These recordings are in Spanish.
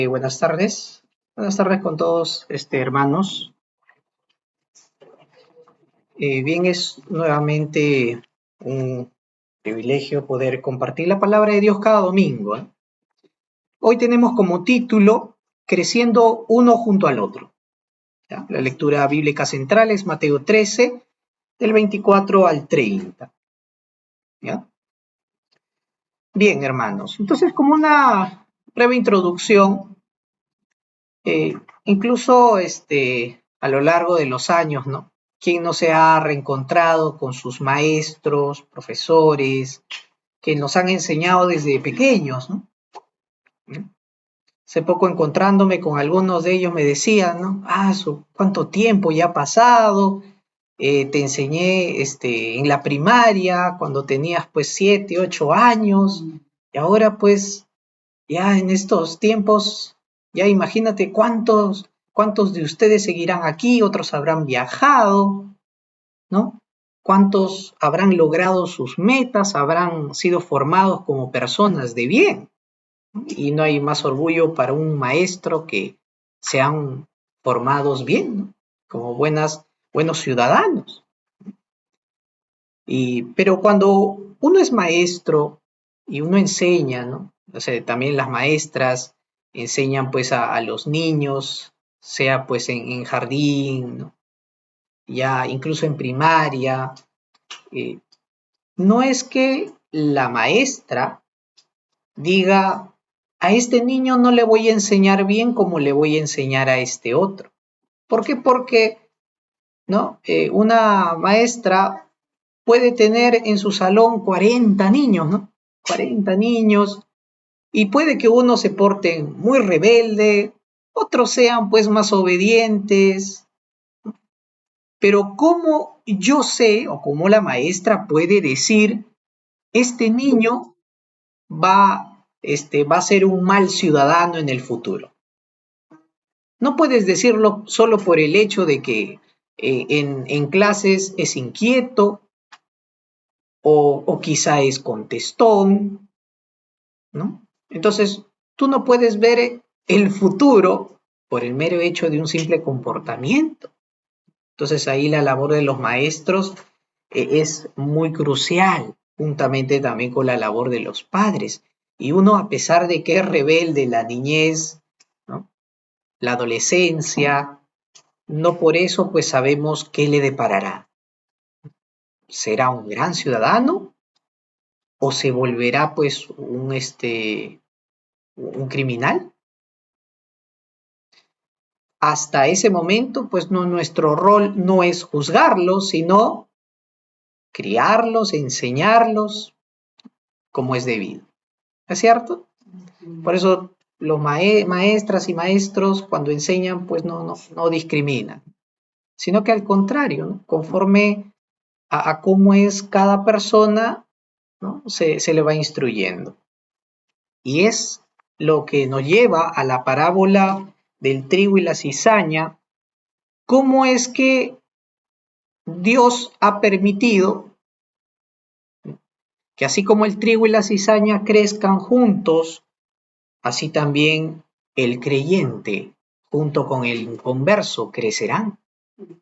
Buenas tardes. Buenas tardes con todos, hermanos. Bien, es nuevamente un privilegio poder compartir la palabra de Dios cada domingo, ¿eh? Hoy tenemos como título Creciendo uno junto al otro, ¿ya? La lectura bíblica central es Mateo 13, del 24 al 30, ¿ya? Bien, hermanos. Entonces, como una breve introducción, Eh, incluso a lo largo de los años, ¿no? ¿Quién no se ha reencontrado con sus maestros, profesores, que nos han enseñado desde pequeños, ¿no? Hace poco encontrándome con algunos de ellos me decían, ¿no? ¿Cuánto tiempo ya ha pasado? Te enseñé en la primaria cuando tenías pues 7, 8 años y ahora pues ya en estos tiempos, ya imagínate cuántos de ustedes seguirán aquí, otros habrán viajado, ¿no? ¿Cuántos habrán logrado sus metas, habrán sido formados como personas de bien? Y no hay más orgullo para un maestro que sean formados bien, ¿no? Como buenos ciudadanos. Pero cuando uno es maestro y uno enseña, ¿no? O sea, también las maestras enseñan pues a los niños, sea pues en jardín, ¿no? Ya incluso en primaria. eh, no es que la maestra diga, a este niño no le voy a enseñar bien como le voy a enseñar a este otro. ¿Por qué? Porque, ¿no? Una maestra puede tener en su salón 40 niños, ¿no? 40 niños, y puede que unos se porten muy rebelde, otros sean pues más obedientes, pero ¿cómo yo sé o cómo la maestra puede decir, este niño va a ser un mal ciudadano en el futuro? No puedes decirlo solo por el hecho de que en clases es inquieto o quizá es contestón, ¿no? Entonces, tú no puedes ver el futuro por el mero hecho de un simple comportamiento. Entonces, ahí la labor de los maestros es muy crucial, juntamente también con la labor de los padres. Y uno, a pesar de que es rebelde la niñez, ¿no? La adolescencia, no por eso pues sabemos qué le deparará. ¿Será un gran ciudadano o se volverá pues un criminal? Hasta ese momento, pues no, nuestro rol no es juzgarlos, sino criarlos, enseñarlos como es debido. ¿Es cierto? Por eso los maestras y maestros cuando enseñan, pues no discriminan, sino que al contrario, ¿no? Conforme a cómo es cada persona, ¿no? Se le va instruyendo. Y es lo que nos lleva a la parábola del trigo y la cizaña, cómo es que Dios ha permitido que así como el trigo y la cizaña crezcan juntos, así también el creyente junto con el inconverso crecerán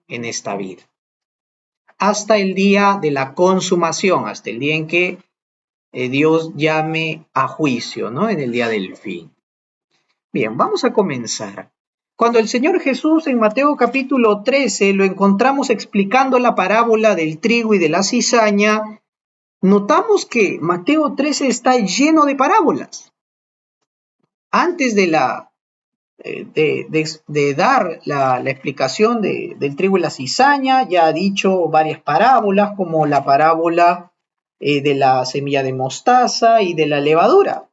en esta vida. Hasta el día de la consumación, hasta el día en que Dios llame a juicio, ¿no? En el día del fin. Bien, vamos a comenzar. Cuando el Señor Jesús en Mateo capítulo 13 lo encontramos explicando la parábola del trigo y de la cizaña, notamos que Mateo 13 está lleno de parábolas. Antes de dar la explicación del trigo y la cizaña, ya ha dicho varias parábolas, como la parábola de la semilla de mostaza y de la levadura.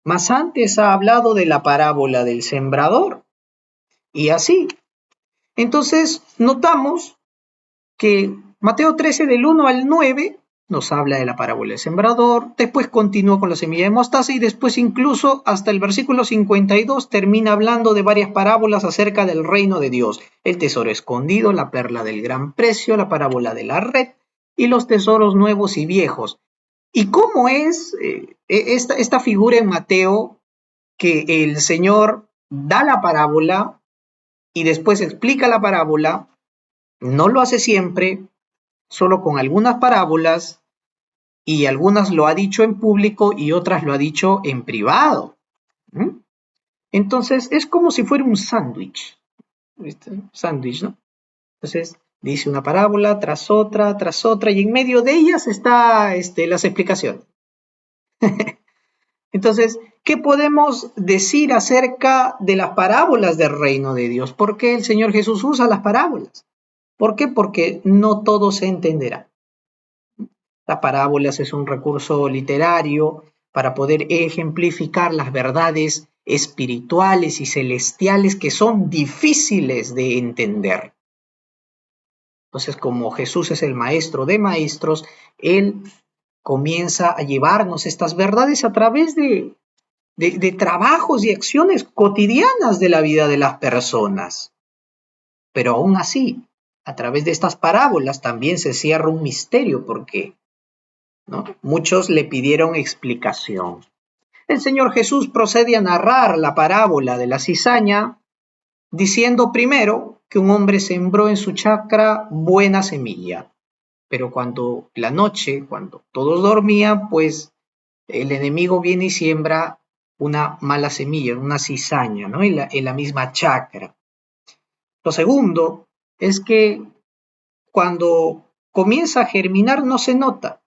Más antes ha hablado de la parábola del sembrador, y así. Entonces, notamos que Mateo 13 del 1 al 9 nos habla de la parábola del sembrador, después continúa con la semilla de mostaza y después incluso hasta el versículo 52 termina hablando de varias parábolas acerca del reino de Dios, el tesoro escondido, la perla del gran precio, la parábola de la red y los tesoros nuevos y viejos. ¿Y cómo es esta figura en Mateo? que el Señor da la parábola y después explica la parábola, no lo hace siempre, solo con algunas parábolas, y algunas lo ha dicho en público y otras lo ha dicho en privado. ¿Mm? Entonces es como si fuera un sándwich, ¿viste? Sándwich, ¿no? Entonces dice una parábola tras otra, y en medio de ellas está las explicaciones. Entonces, ¿qué podemos decir acerca de las parábolas del reino de Dios? ¿Por qué el Señor Jesús usa las parábolas? ¿Por qué? Porque no todo se entenderá. Las parábolas es un recurso literario para poder ejemplificar las verdades espirituales y celestiales que son difíciles de entender. Entonces, como Jesús es el maestro de maestros, Él comienza a llevarnos estas verdades a través de trabajos y acciones cotidianas de la vida de las personas. Pero aún así, a través de estas parábolas también se cierra un misterio, porque ¿no? Muchos le pidieron explicación. El Señor Jesús procede a narrar la parábola de la cizaña, diciendo primero que un hombre sembró en su chacra buena semilla, pero cuando la noche, cuando todos dormían, pues el enemigo viene y siembra una mala semilla, una cizaña, ¿no? en la misma chacra. Lo segundo es que cuando comienza a germinar no se nota,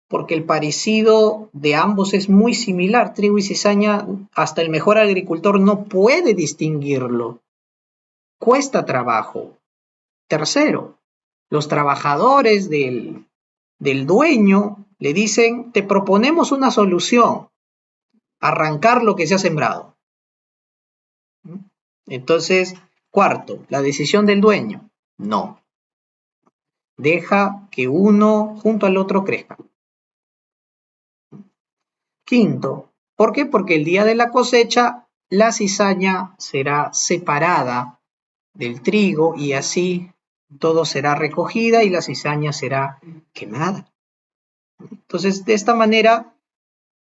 porque el parecido de ambos es muy similar. Trigo y cizaña, hasta el mejor agricultor no puede distinguirlo. Cuesta trabajo. Tercero, los trabajadores del dueño le dicen, te proponemos una solución, arrancar lo que se ha sembrado. Entonces, cuarto, la decisión del dueño, no. Deja que uno junto al otro crezca. Quinto, ¿por qué? Porque el día de la cosecha la cizaña será separada del trigo y así todo será recogida y la cizaña será quemada. Entonces, de esta manera,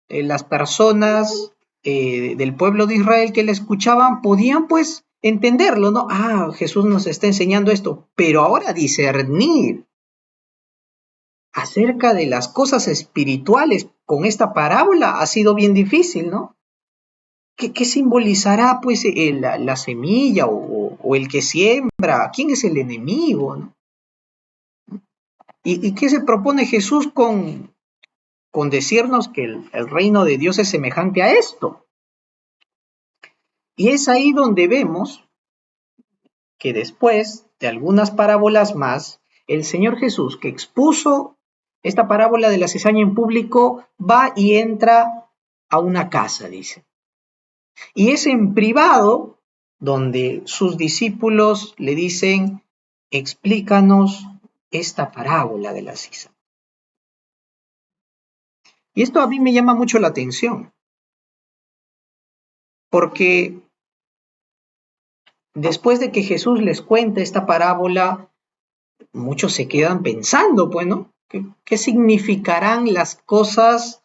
las personas del pueblo de Israel que le escuchaban podían pues entenderlo, ¿no? Ah, Jesús nos está enseñando esto, pero ahora discernir acerca de las cosas espirituales con esta parábola ha sido bien difícil, ¿no? ¿Qué simbolizará pues la semilla o el que siembra? ¿Quién es el enemigo? ¿No? ¿Y qué se propone Jesús con decirnos que el reino de Dios es semejante a esto? Y es ahí donde vemos que después de algunas parábolas más, el Señor Jesús, que expuso esta parábola de la cizaña en público, va y entra a una casa, dice. Y es en privado donde sus discípulos le dicen, explícanos esta parábola de la cizaña. Y esto a mí me llama mucho la atención, porque después de que Jesús les cuenta esta parábola, muchos se quedan pensando, pues, ¿no? ¿Qué significarán las cosas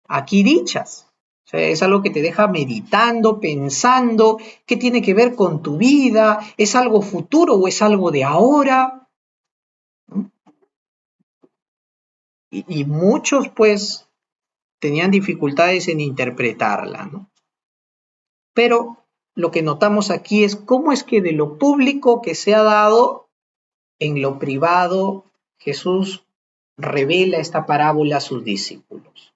aquí dichas? O sea, es algo que te deja meditando, pensando, ¿qué tiene que ver con tu vida? ¿Es algo futuro o es algo de ahora? ¿No? Y muchos, pues, tenían dificultades en interpretarla, ¿no? Pero lo que notamos aquí es cómo es que de lo público que se ha dado, en lo privado, Jesús revela esta parábola a sus discípulos.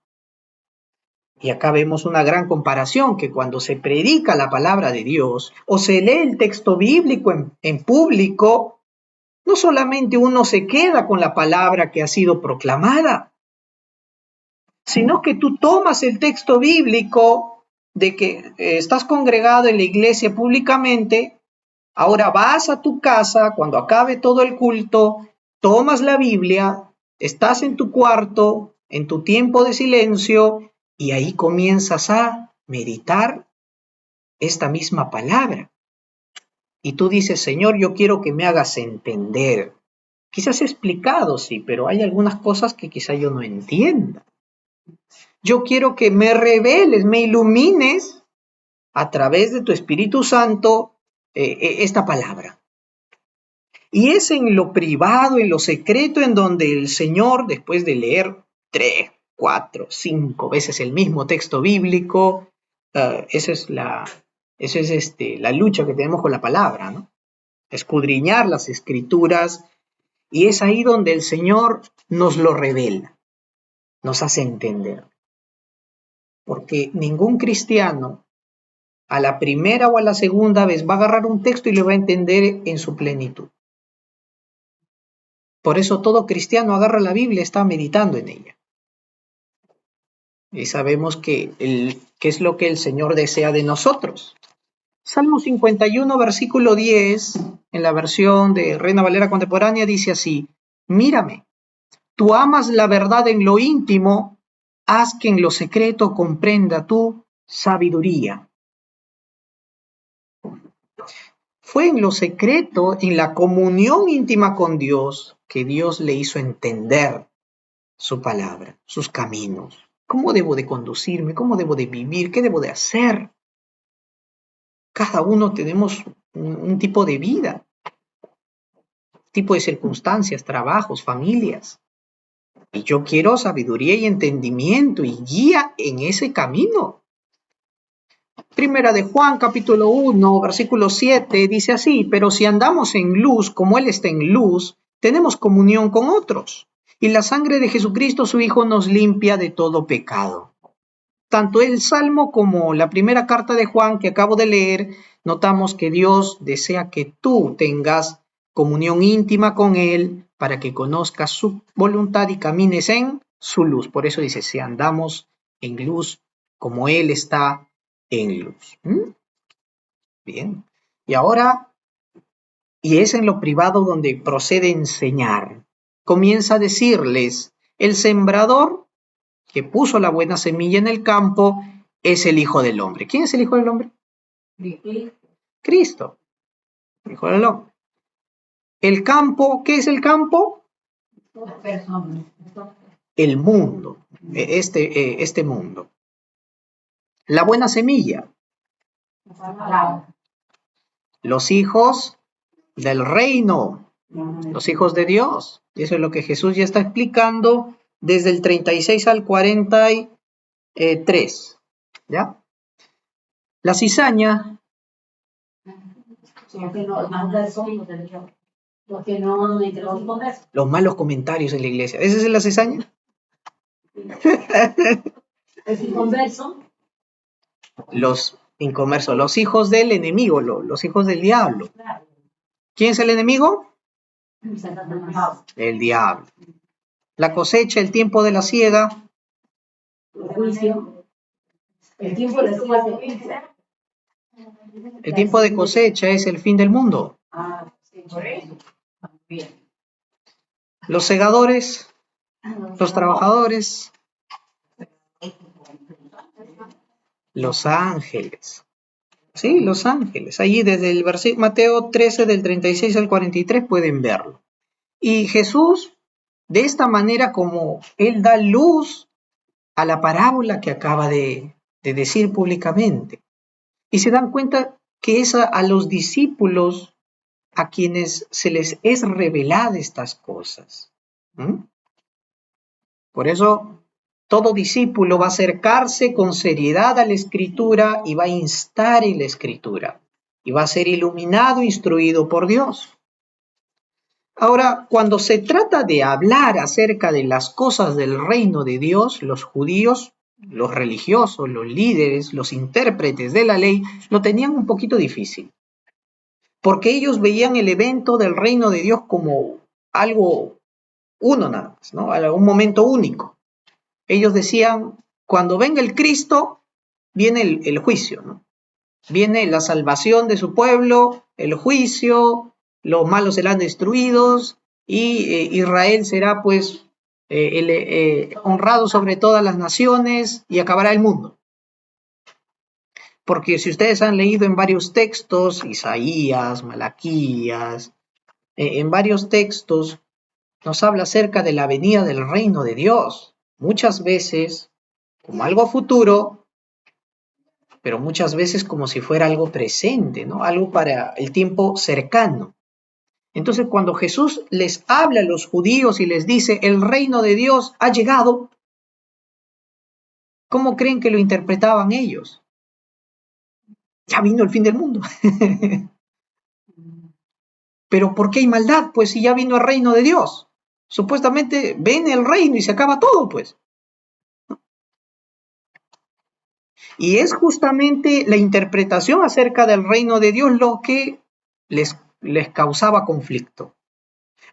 Y acá vemos una gran comparación, que cuando se predica la palabra de Dios o se lee el texto bíblico en público, no solamente uno se queda con la palabra que ha sido proclamada, sino que tú tomas el texto bíblico de que estás congregado en la iglesia públicamente, ahora vas a tu casa, cuando acabe todo el culto, tomas la Biblia, estás en tu cuarto, en tu tiempo de silencio, y ahí comienzas a meditar esta misma palabra. Y tú dices, Señor, yo quiero que me hagas entender. Quizás he explicado, sí, pero hay algunas cosas que quizá yo no entienda. Yo quiero que me reveles, me ilumines a través de tu Espíritu Santo esta palabra. Y es en lo privado, en lo secreto, en donde el Señor, después de leer 3, 4, 5 veces el mismo texto bíblico, esa es la lucha que tenemos con la palabra, ¿no? Escudriñar las escrituras, y es ahí donde el Señor nos lo revela, nos hace entender. Porque ningún cristiano a la primera o a la segunda vez va a agarrar un texto y lo va a entender en su plenitud. Por eso todo cristiano agarra la Biblia y está meditando en ella. Y sabemos qué es lo que el Señor desea de nosotros. Salmo 51, versículo 10, en la versión de Reina Valera Contemporánea, dice así: mírame, tú amas la verdad en lo íntimo, haz que en lo secreto comprenda tu sabiduría. Fue en lo secreto, en la comunión íntima con Dios, que Dios le hizo entender su palabra, sus caminos. ¿Cómo debo de conducirme? ¿Cómo debo de vivir? ¿Qué debo de hacer? Cada uno tenemos un tipo de vida, tipo de circunstancias, trabajos, familias. Y yo quiero sabiduría y entendimiento y guía en ese camino. Primera de Juan, capítulo 1, versículo 7, dice así: pero si andamos en luz, como Él está en luz, tenemos comunión con otros. Y la sangre de Jesucristo, su Hijo, nos limpia de todo pecado. Tanto el Salmo como la primera carta de Juan que acabo de leer, notamos que Dios desea que tú tengas comunión íntima con Él para que conozcas su voluntad y camines en su luz. Por eso dice, si andamos en luz como Él está en luz. Bien. Y ahora, y es en lo privado donde procede a enseñar. Comienza a decirles, el sembrador que puso la buena semilla en el campo es el Hijo del Hombre. ¿Quién es el Hijo del Hombre? Cristo, el Hijo del Hombre. El campo, ¿qué es el campo? El mundo, este mundo. La buena semilla. Los hijos del reino, los hijos de Dios. Eso es lo que Jesús ya está explicando desde el 36 al 43. ¿Ya? La cizaña. Los malos comentarios en la iglesia. ¿Esa es la cizaña? ¿Es inconverso? Los inconversos, los hijos del enemigo, los hijos del diablo. ¿Quién es el enemigo? El diablo. La cosecha, el tiempo de la siega. El juicio. El tiempo de la siega. El tiempo de cosecha es el fin del mundo. Los segadores, los trabajadores, los ángeles. Sí, los ángeles. Allí desde el versículo Mateo 13 del 36 al 43 pueden verlo. Y Jesús, de esta manera como Él da luz a la parábola que acaba de decir públicamente. Y se dan cuenta que es a los discípulos a quienes se les es revelada estas cosas. Por eso, todo discípulo va a acercarse con seriedad a la Escritura y va a instar en la Escritura. Y va a ser iluminado, instruido por Dios. Ahora, cuando se trata de hablar acerca de las cosas del reino de Dios, los judíos, los religiosos, los líderes, los intérpretes de la ley, lo tenían un poquito difícil. Porque ellos veían el evento del reino de Dios como algo uno nada más, ¿no? Un momento único. Ellos decían, cuando venga el Cristo, viene el juicio, ¿no? Viene la salvación de su pueblo, el juicio, los malos serán destruidos y Israel será pues honrado sobre todas las naciones y acabará el mundo. Porque si ustedes han leído en varios textos, Isaías, Malaquías, en varios textos nos habla acerca de la venida del reino de Dios. Muchas veces, como algo futuro, pero muchas veces como si fuera algo presente, ¿no? Algo para el tiempo cercano. Entonces, cuando Jesús les habla a los judíos y les dice, el reino de Dios ha llegado, ¿cómo creen que lo interpretaban ellos? Ya vino el fin del mundo. Pero ¿por qué hay maldad? Pues si ya vino el reino de Dios. Supuestamente ven el reino y se acaba todo, pues. Y es justamente la interpretación acerca del reino de Dios lo que les causaba conflicto.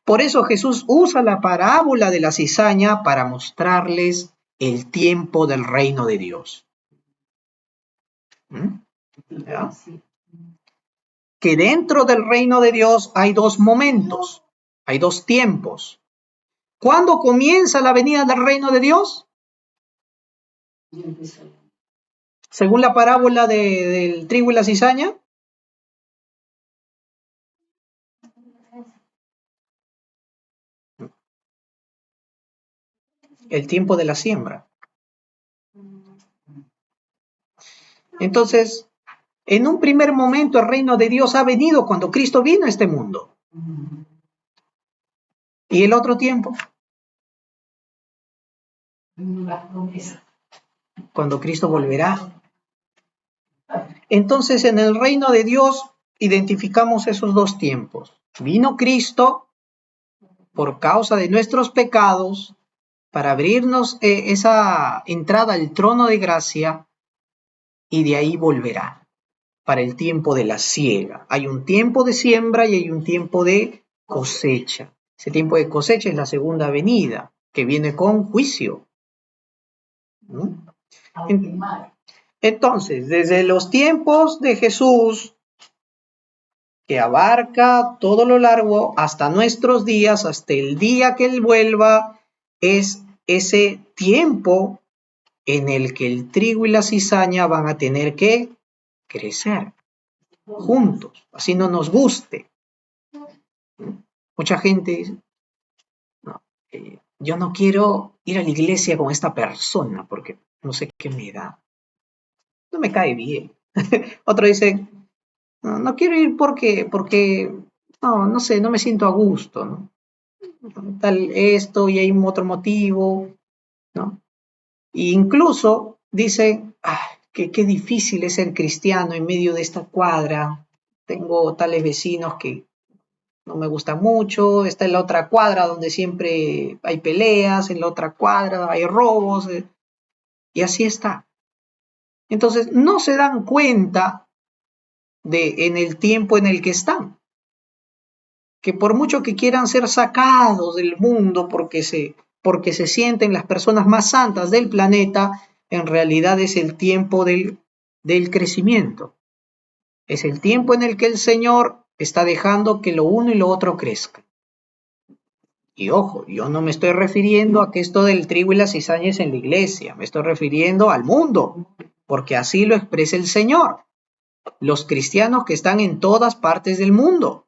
Por eso Jesús usa la parábola de la cizaña para mostrarles el tiempo del reino de Dios. ¿Ya? Que dentro del reino de Dios hay dos momentos, hay dos tiempos. ¿Cuándo comienza la venida del reino de Dios? Según la parábola del trigo y la cizaña. El tiempo de la siembra. Entonces, en un primer momento el reino de Dios ha venido cuando Cristo vino a este mundo. ¿Y el otro tiempo? Cuando Cristo volverá. Entonces, en el reino de Dios identificamos esos dos tiempos. Vino Cristo por causa de nuestros pecados para abrirnos esa entrada al trono de gracia y de ahí volverá para el tiempo de la siega. Hay un tiempo de siembra y hay un tiempo de cosecha. Ese tiempo de cosecha es la segunda venida, que viene con juicio. ¿No? Entonces, desde los tiempos de Jesús, que abarca todo lo largo hasta nuestros días, hasta el día que Él vuelva, es ese tiempo en el que el trigo y la cizaña van a tener que crecer juntos, así no nos guste. Mucha gente dice, no, yo no quiero ir a la iglesia con esta persona porque no sé qué me da, no me cae bien. Otro dice, no quiero ir porque no sé, no me siento a gusto, ¿no? Tal esto y hay un otro motivo, ¿no? E incluso dice, qué difícil es ser cristiano en medio de esta cuadra. Tengo tales vecinos que no me gustan mucho. Está en la otra cuadra donde siempre hay peleas, en la otra cuadra hay robos, y así está. Entonces, no se dan cuenta en el tiempo en el que están. Que por mucho que quieran ser sacados del mundo porque se sienten las personas más santas del planeta, en realidad es el tiempo del crecimiento. Es el tiempo en el que el Señor está dejando que lo uno y lo otro crezca. Y ojo, yo no me estoy refiriendo a que esto del trigo y la cizaña es en la iglesia, me estoy refiriendo al mundo, porque así lo expresa el Señor. Los cristianos que están en todas partes del mundo.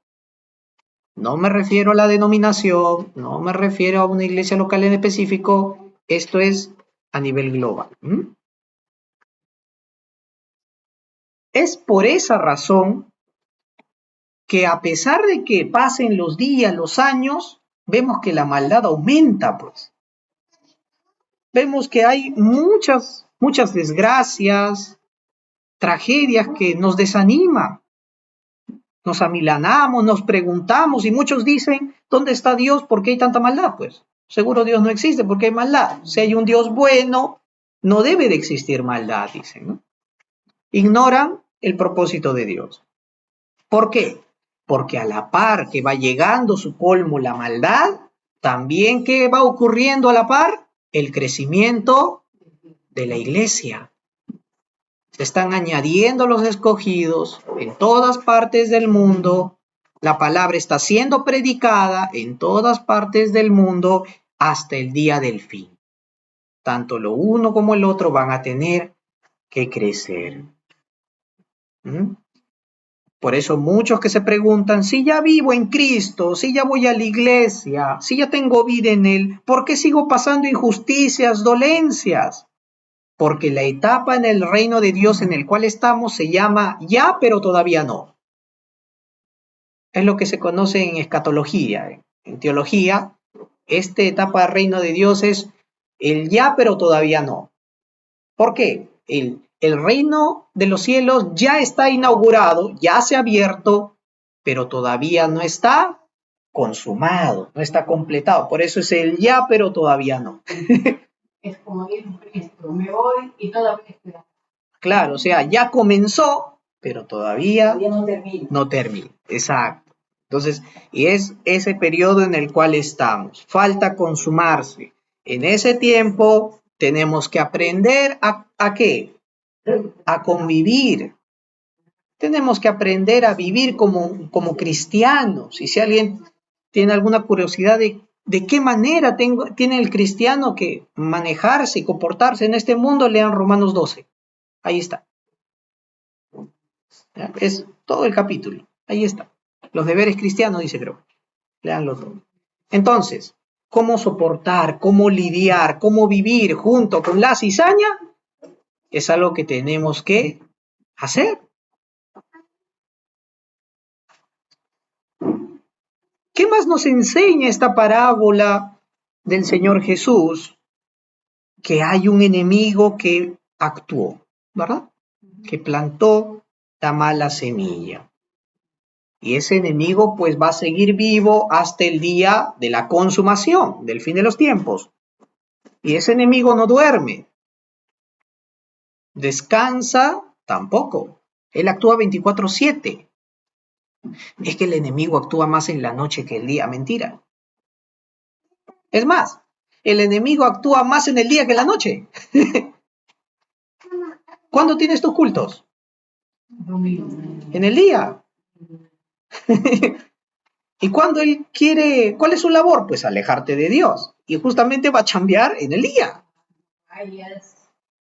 No me refiero a la denominación, no me refiero a una iglesia local en específico, esto es a nivel global. Es por esa razón que a pesar de que pasen los días, los años, vemos que la maldad aumenta, pues. Vemos que hay muchas desgracias, tragedias que nos desaniman. Nos amilanamos, nos preguntamos y muchos dicen, ¿dónde está Dios? ¿Por qué hay tanta maldad? Pues seguro Dios no existe porque hay maldad. Si hay un Dios bueno, no debe de existir maldad, dicen, ¿no? Ignoran el propósito de Dios. ¿Por qué? Porque a la par que va llegando su colmo la maldad, también ¿qué va ocurriendo a la par? El crecimiento de la iglesia. Se están añadiendo los escogidos en todas partes del mundo. La palabra está siendo predicada en todas partes del mundo hasta el día del fin. Tanto lo uno como el otro van a tener que crecer. Por eso muchos que se preguntan, si ya vivo en Cristo, si ya voy a la iglesia, si ya tengo vida en Él, ¿por qué sigo pasando injusticias, dolencias? porque la etapa en el reino de Dios en el cual estamos se llama ya, pero todavía no. Es lo que se conoce en escatología, en teología. Esta etapa del reino de Dios es el ya, pero todavía no. ¿Por qué? El reino de los cielos ya está inaugurado, ya se ha abierto, pero todavía no está consumado, no está completado. Por eso es el ya, pero todavía no. Es como ir esto, me voy y todavía estoy acá. Claro, o sea, ya comenzó, pero todavía no termina. no termina. Exacto. Entonces, y es ese periodo en el cual estamos. Falta consumarse. En ese tiempo tenemos que aprender ¿a qué? A convivir. Tenemos que aprender a vivir como cristianos. Y si alguien tiene alguna curiosidad de qué manera tiene el cristiano que manejarse y comportarse en este mundo, lean Romanos 12. Ahí está. ¿Ya? Es todo el capítulo. Ahí está. Los deberes cristianos, dice, creo. Leanlo todo. Entonces, ¿cómo soportar, cómo lidiar, cómo vivir junto con la cizaña? Es algo que tenemos que hacer. ¿Qué más nos enseña esta parábola del Señor Jesús? Que hay un enemigo que actuó, ¿verdad? Que plantó la mala semilla. Y ese enemigo pues va a seguir vivo hasta el día de la consumación, del fin de los tiempos. Y ese enemigo no duerme. Descansa tampoco. Él actúa 24/7. Es que el enemigo actúa más en la noche que el día. Mentira. Es más, el enemigo actúa más en el día que en la noche. ¿Cuándo tienes tus cultos? En el día. Y cuando él quiere, ¿cuál es su labor? Pues alejarte de Dios. Y justamente va a chambear en el día.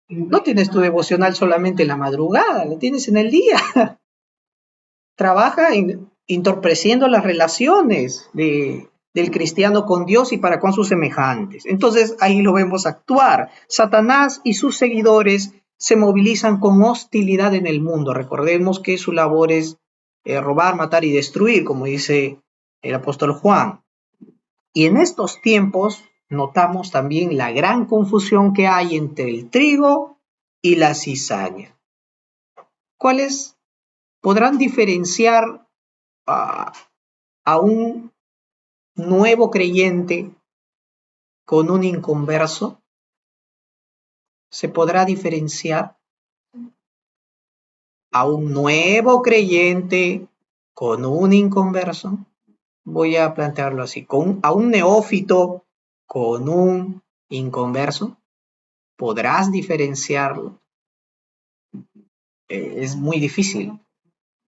No tienes tu devocional solamente en la madrugada, lo tienes en el día. Trabaja entorpeciendo las relaciones del cristiano con Dios y para con sus semejantes. Entonces ahí lo vemos actuar. Satanás y sus seguidores se movilizan con hostilidad en el mundo. Recordemos que su labor es robar, matar y destruir, como dice el apóstol Juan. Y en estos tiempos notamos también la gran confusión que hay entre el trigo y la cizaña. ¿Cuáles podrán diferenciar a un nuevo creyente con un inconverso? ¿Se podrá diferenciar a un nuevo creyente con un inconverso? Voy a plantearlo así. A un neófito con un inconverso, ¿podrás diferenciarlo? Es muy difícil.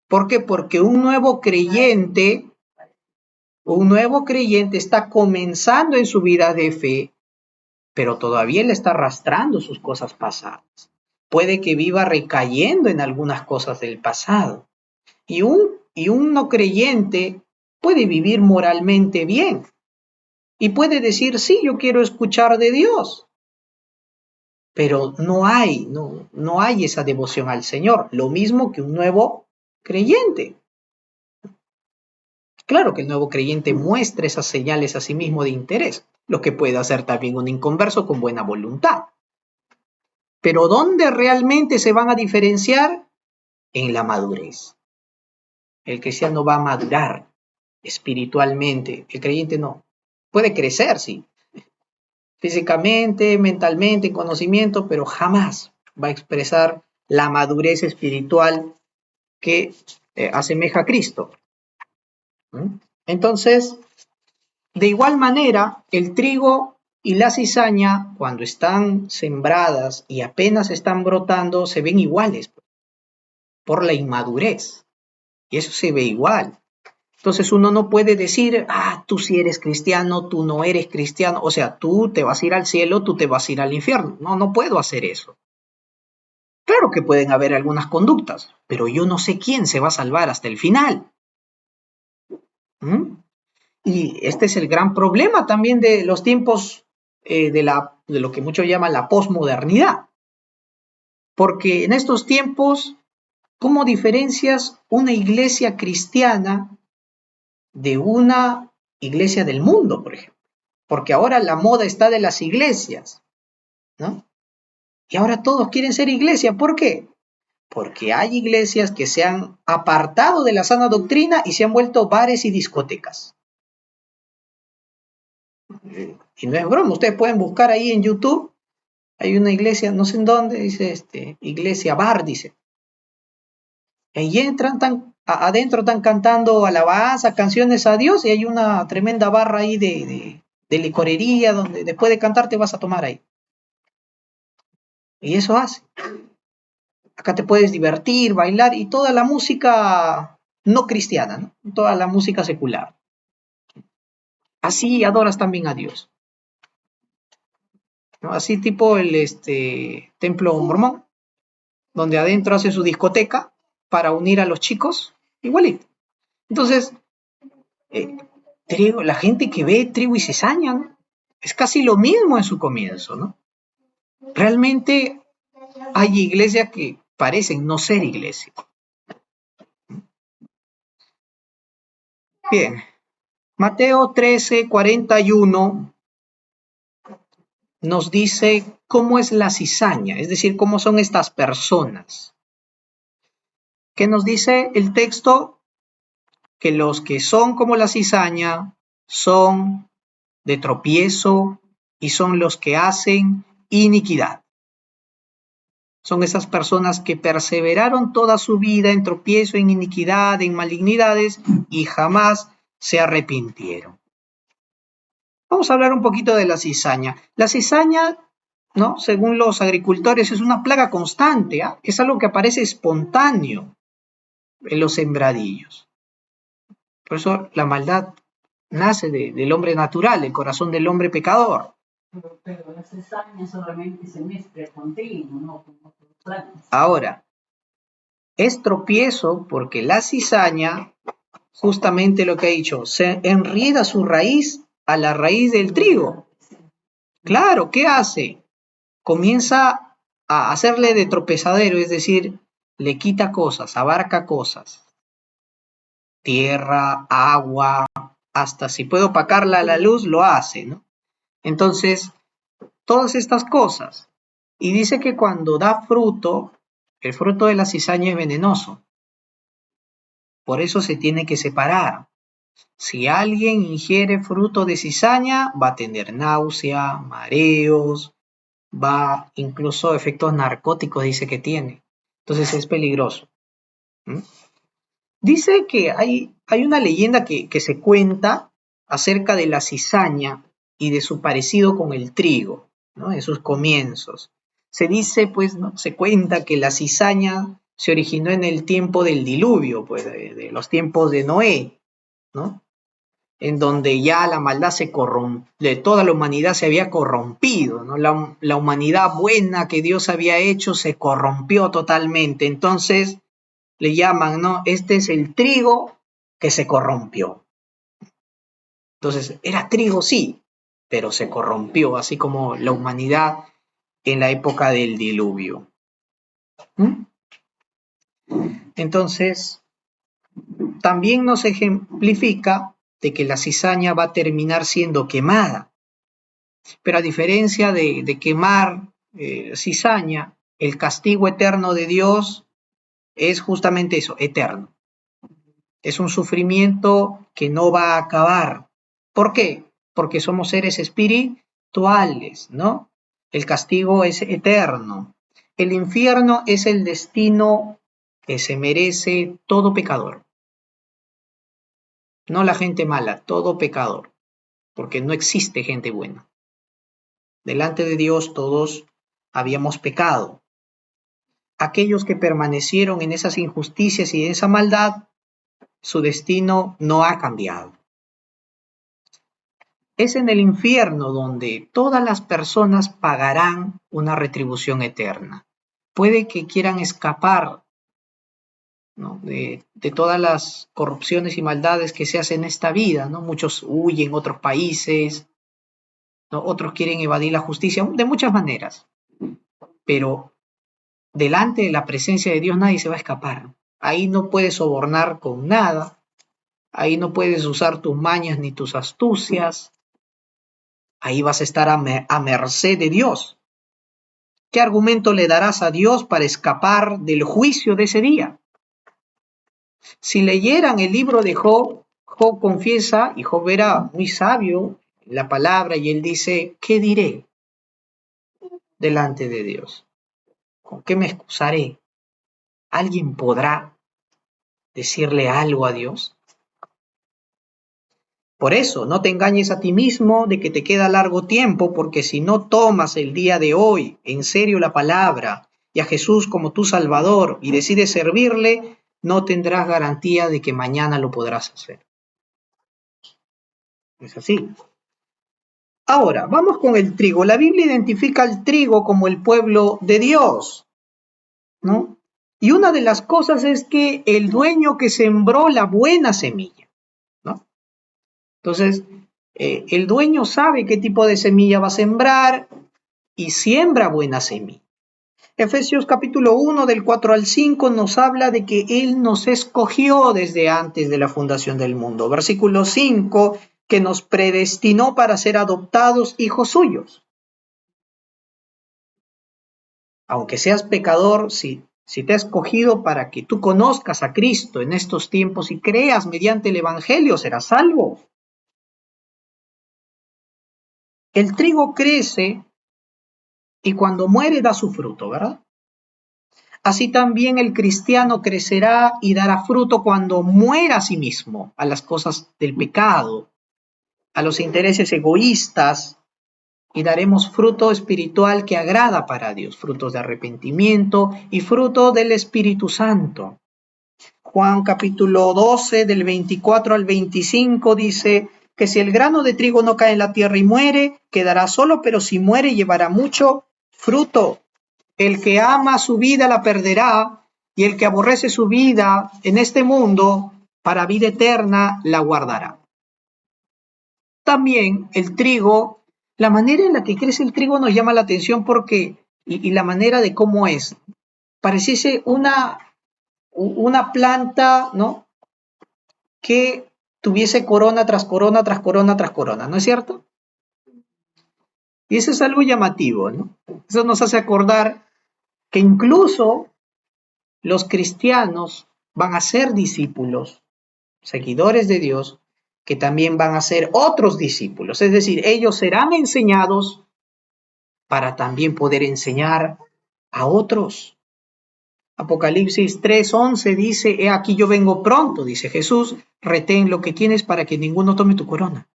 ¿Por qué? Porque un nuevo creyente está comenzando en su vida de fe, pero todavía le está arrastrando sus cosas pasadas. Puede que viva recayendo en algunas cosas del pasado. Y un no creyente puede vivir moralmente bien. Y puede decir, sí, yo quiero escuchar de Dios. Pero no hay esa devoción al Señor. Lo mismo que un nuevo creyente. Claro que el nuevo creyente muestra esas señales a sí mismo de interés, lo que puede hacer también un inconverso con buena voluntad. Pero ¿dónde realmente se van a diferenciar? En la madurez. El cristiano va a madurar espiritualmente, el creyente no. Puede crecer, sí, físicamente, mentalmente, en conocimiento, pero jamás va a expresar la madurez espiritual que asemeja a Cristo. Entonces, de igual manera, el trigo y la cizaña, cuando están sembradas y apenas están brotando, se ven iguales por la inmadurez. Y eso se ve igual. Entonces uno no puede decir, tú sí eres cristiano, tú no eres cristiano. O sea, tú te vas a ir al cielo, tú te vas a ir al infierno. No puedo hacer eso. Claro que pueden haber algunas conductas, pero yo no sé quién se va a salvar hasta el final. Y este es el gran problema también de los tiempos de lo que muchos llaman la posmodernidad. Porque en estos tiempos, ¿cómo diferencias una iglesia cristiana de una iglesia del mundo, por ejemplo? Porque ahora la moda está de las iglesias, ¿no? Y ahora todos quieren ser iglesia. ¿Por qué? Porque hay iglesias que se han apartado de la sana doctrina y se han vuelto bares y discotecas. Y no es broma, ustedes pueden buscar ahí en YouTube, hay una iglesia, no sé en dónde, dice iglesia bar, dice. Y ahí entran, adentro están cantando alabanza, canciones a Dios, y hay una tremenda barra ahí de licorería, donde después de cantar te vas a tomar ahí. Y eso hace. Acá te puedes divertir, bailar, y toda la música no cristiana, ¿no? Toda la música secular. Así adoras también a Dios, ¿no? Así tipo el templo mormón, donde adentro hace su discoteca para unir a los chicos, igualito. Entonces, la gente que ve tribu y cizaña, ¿no? Es casi lo mismo en su comienzo, ¿no? Realmente hay iglesias que parecen no ser iglesias. Bien, Mateo 13:41 nos dice cómo es la cizaña, es decir, cómo son estas personas. ¿Qué nos dice el texto? Que los que son como la cizaña son de tropiezo y son los que hacen iniquidad. Son esas personas que perseveraron toda su vida en tropiezo, en iniquidad, en malignidades y jamás se arrepintieron. Vamos a hablar un poquito de la cizaña. La cizaña, ¿no? Según los agricultores, es una plaga constante, ¿eh? Es algo que aparece espontáneo en los sembradillos. Por eso la maldad nace del hombre natural, el corazón del hombre pecador. Pero la cizaña solamente se mezcla con trigo, no con otros planos. Ahora, es tropiezo porque la cizaña, justamente lo que ha dicho, se enrieda su raíz a la raíz del trigo. Claro, ¿qué hace? Comienza a hacerle de tropezadero, es decir, le quita cosas, abarca cosas. Tierra, agua, hasta si puede opacarla a la luz, lo hace, ¿no? Entonces, todas estas cosas. Y dice que cuando da fruto, el fruto de la cizaña es venenoso. Por eso se tiene que separar. Si alguien ingiere fruto de cizaña, va a tener náusea, mareos, va incluso efectos narcóticos, dice que tiene. Entonces es peligroso. ¿Mm? Dice que hay una leyenda que se cuenta acerca de la cizaña y de su parecido con el trigo, ¿no? En sus comienzos. Se dice, pues, ¿no? Se cuenta que la cizaña se originó en el tiempo del diluvio, pues, de los tiempos de Noé, ¿no? En donde ya la maldad de toda la humanidad se había corrompido, ¿no? La humanidad buena que Dios había hecho se corrompió totalmente. Entonces le llaman, ¿no? Este es el trigo que se corrompió. Entonces, era trigo, sí, pero se corrompió, así como la humanidad en la época del diluvio. ¿Mm? Entonces, también nos ejemplifica de que la cizaña va a terminar siendo quemada. Pero a diferencia de quemar cizaña, el castigo eterno de Dios es justamente eso, eterno. Es un sufrimiento que no va a acabar. ¿Por qué? Porque somos seres espirituales, ¿no? El castigo es eterno. El infierno es el destino que se merece todo pecador. No la gente mala, todo pecador. Porque no existe gente buena. Delante de Dios todos habíamos pecado. Aquellos que permanecieron en esas injusticias y en esa maldad, su destino no ha cambiado. Es en el infierno donde todas las personas pagarán una retribución eterna. Puede que quieran escapar, ¿no? de todas las corrupciones y maldades que se hacen en esta vida, ¿no? Muchos huyen a otros países, ¿no? Otros quieren evadir la justicia de muchas maneras. Pero delante de la presencia de Dios nadie se va a escapar. Ahí no puedes sobornar con nada, ahí no puedes usar tus mañas ni tus astucias, ahí vas a estar a merced de Dios. ¿Qué argumento le darás a Dios para escapar del juicio de ese día? Si leyeran el libro de Job, Job confiesa, y Job era muy sabio en la palabra, y él dice, ¿qué diré delante de Dios? ¿Con qué me excusaré? ¿Alguien podrá decirle algo a Dios? Por eso, no te engañes a ti mismo de que te queda largo tiempo, porque si no tomas el día de hoy en serio la palabra y a Jesús como tu Salvador y decides servirle, no tendrás garantía de que mañana lo podrás hacer. Es así. Ahora, vamos con el trigo. La Biblia identifica al trigo como el pueblo de Dios, ¿no? Y una de las cosas es que el dueño que sembró la buena semilla, ¿no? Entonces, el dueño sabe qué tipo de semilla va a sembrar y siembra buena semilla. Efesios capítulo 1 del 4 al 5 nos habla de que Él nos escogió desde antes de la fundación del mundo. Versículo 5, que nos predestinó para ser adoptados hijos suyos. Aunque seas pecador, si te ha escogido para que tú conozcas a Cristo en estos tiempos y creas mediante el Evangelio, serás salvo. El trigo crece y cuando muere da su fruto, ¿verdad? Así también el cristiano crecerá y dará fruto cuando muera a sí mismo, a las cosas del pecado, a los intereses egoístas, y daremos fruto espiritual que agrada para Dios, frutos de arrepentimiento y fruto del Espíritu Santo. Juan capítulo 12 del 24 al 25 dice que si el grano de trigo no cae en la tierra y muere, quedará solo, pero si muere llevará mucho fruto. El que ama su vida la perderá, y el que aborrece su vida en este mundo, para vida eterna la guardará. También el trigo, la manera en la que crece el trigo nos llama la atención porque, y la manera de cómo es, pareciese una planta, ¿no? Que tuviese corona tras corona, tras corona, tras corona, ¿no es cierto? Y eso es algo llamativo, ¿no? Eso nos hace acordar que incluso los cristianos van a ser discípulos, seguidores de Dios, que también van a ser otros discípulos. Es decir, ellos serán enseñados para también poder enseñar a otros. Apocalipsis 3:11 dice, he aquí yo vengo pronto, dice Jesús, retén lo que tienes para que ninguno tome tu corona.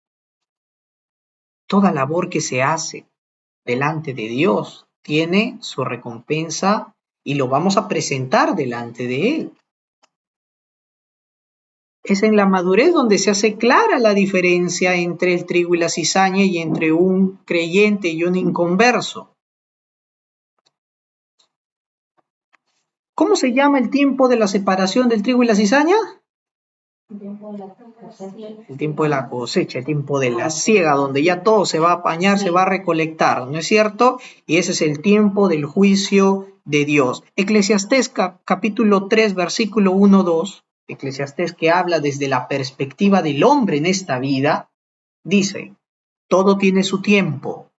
Toda labor que se hace delante de Dios tiene su recompensa y lo vamos a presentar delante de Él. Es en la madurez donde se hace clara la diferencia entre el trigo y la cizaña y entre un creyente y un inconverso. ¿Cómo se llama el tiempo de la separación del trigo y la cizaña? El tiempo de la cosecha, el tiempo de la siega, donde ya todo se va a apañar, se va a recolectar, ¿no es cierto? Y ese es el tiempo del juicio de Dios. Eclesiastés capítulo 3, versículo 1-2, Eclesiastés que habla desde la perspectiva del hombre en esta vida, dice, todo tiene su tiempo,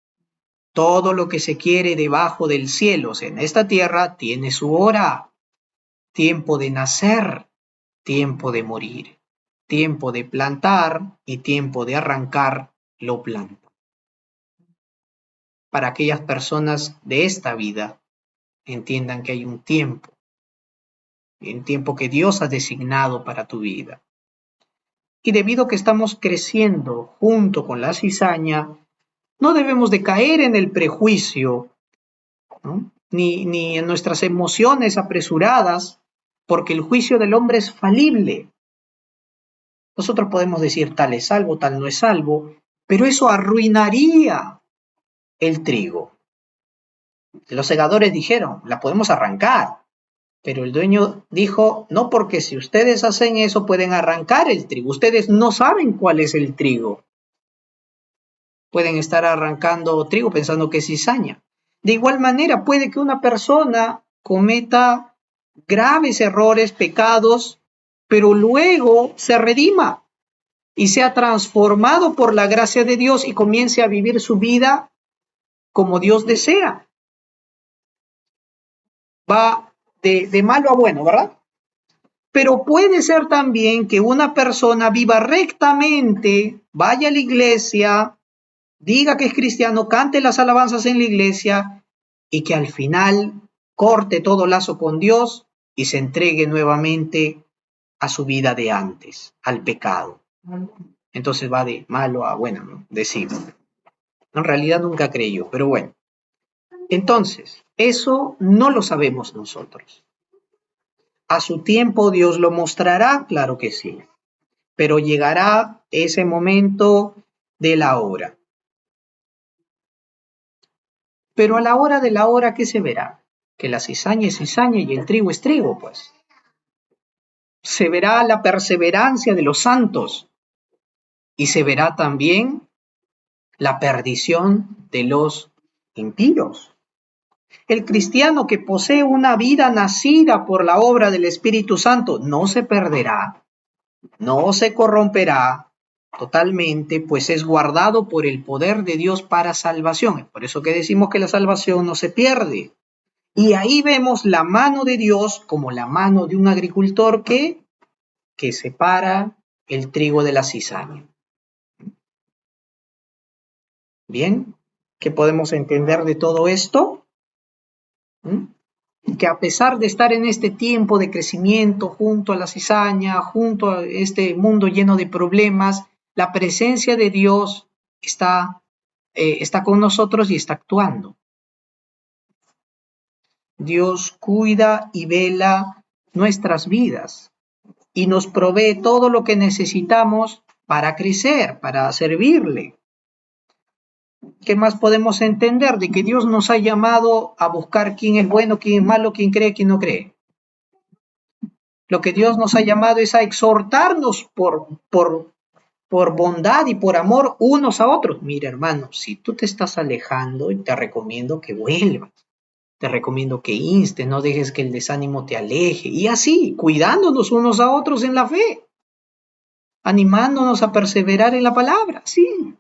todo lo que se quiere debajo del cielo, o sea, en esta tierra, tiene su hora, tiempo de nacer, tiempo de morir, tiempo de plantar y tiempo de arrancar lo planta. Para aquellas personas de esta vida, entiendan que hay un tiempo que Dios ha designado para tu vida. Y debido a que estamos creciendo junto con la cizaña, no debemos de caer en el prejuicio, ¿no? ni en nuestras emociones apresuradas, porque el juicio del hombre es falible. Nosotros podemos decir tal es salvo, tal no es salvo, pero eso arruinaría el trigo. Los segadores dijeron, la podemos arrancar, pero el dueño dijo, no, porque si ustedes hacen eso pueden arrancar el trigo. Ustedes no saben cuál es el trigo. Pueden estar arrancando trigo pensando que es cizaña. De igual manera, puede que una persona cometa graves errores, pecados, pero luego se redima y sea transformado por la gracia de Dios y comience a vivir su vida como Dios desea. Va de malo a bueno, ¿verdad? Pero puede ser también que una persona viva rectamente, vaya a la iglesia, diga que es cristiano, cante las alabanzas en la iglesia y que al final corte todo lazo con Dios y se entregue nuevamente a su vida de antes, al pecado. Entonces va de malo a bueno, ¿no? Decimos. En realidad nunca creyó, pero bueno. Entonces, eso no lo sabemos nosotros. ¿A su tiempo Dios lo mostrará? Claro que sí. Pero llegará ese momento de la hora. Pero a la hora de la hora, ¿qué se verá? Que la cizaña es cizaña y el trigo es trigo, pues. Se verá la perseverancia de los santos y se verá también la perdición de los impíos. El cristiano que posee una vida nacida por la obra del Espíritu Santo no se perderá, no se corromperá totalmente, pues es guardado por el poder de Dios para salvación. Por eso que decimos que la salvación no se pierde. Y ahí vemos la mano de Dios como la mano de un agricultor que separa el trigo de la cizaña. Bien, ¿qué podemos entender de todo esto? Que a pesar de estar en este tiempo de crecimiento junto a la cizaña, junto a este mundo lleno de problemas, la presencia de Dios está con nosotros y está actuando. Dios cuida y vela nuestras vidas y nos provee todo lo que necesitamos para crecer, para servirle. ¿Qué más podemos entender? De que Dios nos ha llamado a buscar quién es bueno, quién es malo, quién cree, quién no cree. Lo que Dios nos ha llamado es a exhortarnos por bondad y por amor unos a otros. Mira, hermano, si tú te estás alejando, te recomiendo que vuelvas. Te recomiendo que instes, no dejes que el desánimo te aleje. Y así, cuidándonos unos a otros en la fe. Animándonos a perseverar en la palabra, sí.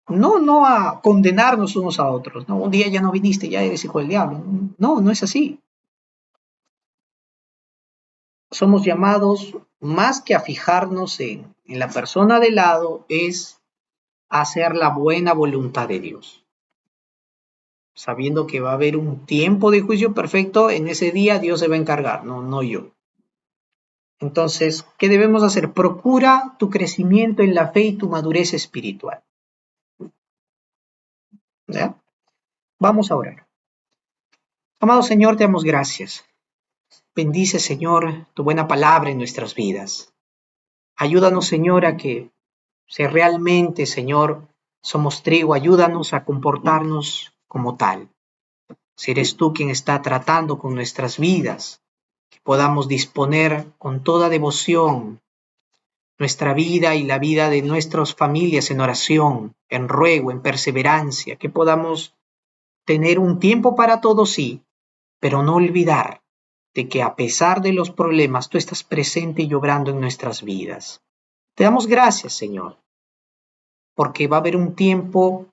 No a condenarnos unos a otros. No, un día ya no viniste, ya eres hijo del diablo. No, no es así. Somos llamados más que a fijarnos en la persona de lado, es hacer la buena voluntad de Dios. Sabiendo que va a haber un tiempo de juicio perfecto, en ese día Dios se va a encargar, no yo. Entonces, ¿qué debemos hacer? Procura tu crecimiento en la fe y tu madurez espiritual. ¿Ya? Vamos a orar. Amado Señor, te damos gracias. Bendice, Señor, tu buena palabra en nuestras vidas. Ayúdanos, Señor, a que si realmente, Señor, somos trigo, ayúdanos a comportarnos como tal. Si eres tú quien está tratando con nuestras vidas, que podamos disponer con toda devoción nuestra vida y la vida de nuestras familias en oración, en ruego, en perseverancia, que podamos tener un tiempo para todo, sí, pero no olvidar de que a pesar de los problemas, tú estás presente y obrando en nuestras vidas. Te damos gracias, Señor, porque va a haber un tiempo,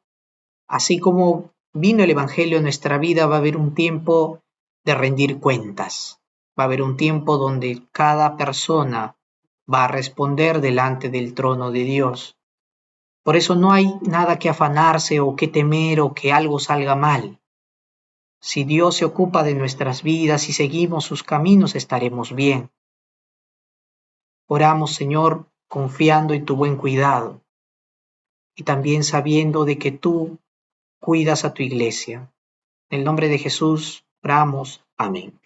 así como vino el Evangelio en nuestra vida, va a haber un tiempo de rendir cuentas. Va a haber un tiempo donde cada persona va a responder delante del trono de Dios. Por eso no hay nada que afanarse o que temer o que algo salga mal. Si Dios se ocupa de nuestras vidas y seguimos sus caminos, estaremos bien. Oramos, Señor, confiando en tu buen cuidado y también sabiendo de que tú cuidas a tu iglesia. En el nombre de Jesús, oramos. Amén.